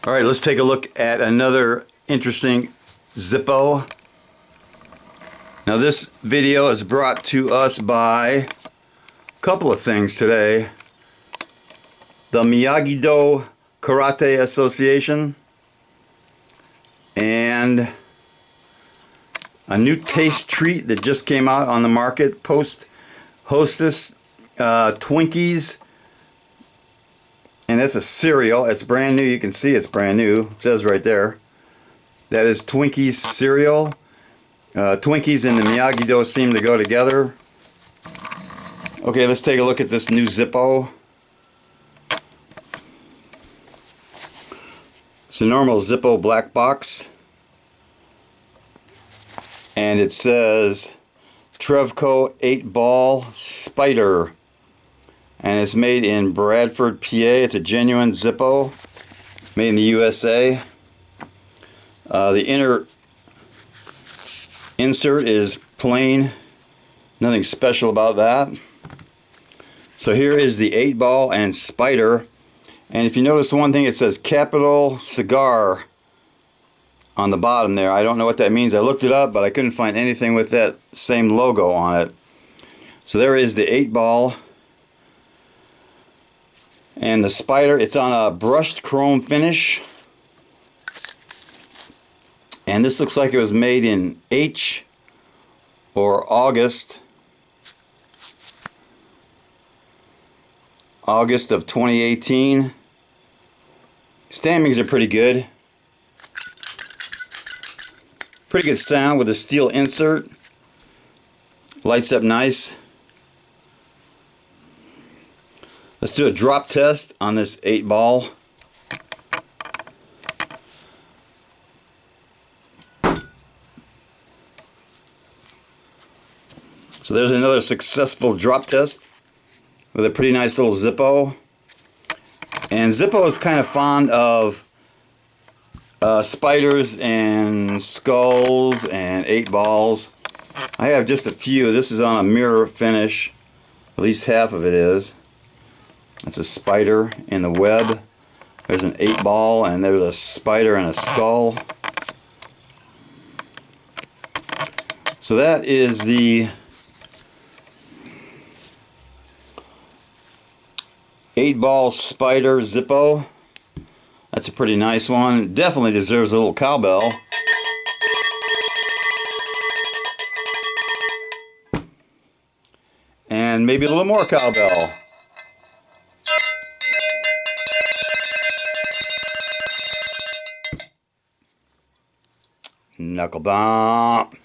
All right, let's take a look at another interesting Zippo. Now this video is brought to us by a couple of things today. The Miyagi-Do Karate Association and a new taste treat that just came out on the market, Post Hostess Twinkies. And that's a cereal. It's brand new. You can see it's brand new. It says right there. That is Twinkies cereal. Twinkies and the Miyagi-Do seem to go together. Okay, let's take a look at this new Zippo. It's a normal Zippo black box. And it says Trevco 8-ball Spider. And it's made in Bradford, PA. It's a genuine Zippo, made in the USA. The inner insert is plain, nothing special about that. So here is the 8-ball and Spider. And if you notice one thing, it says Capital Cigar on the bottom there. I don't know what that means. I looked it up, but I couldn't find anything with that same logo on it. So there is the 8-ball. And the Spider, it's on a brushed chrome finish. And this looks like it was made in H or August of 2018. Stampings are pretty good. Pretty good sound with a steel insert. Lights up nice. Let's do a drop test on this 8-ball. So there's another successful drop test with a pretty nice little Zippo. And Zippo is kind of fond of spiders and skulls and 8-balls. I have just a few. This is on a mirror finish. At least half of it is. That's a spider in the web. There's an 8-ball and there's a spider and a skull. So that is the 8-ball Spider Zippo. That's a pretty nice one. Definitely deserves a little cowbell. And maybe a little more cowbell. Knuckle bump.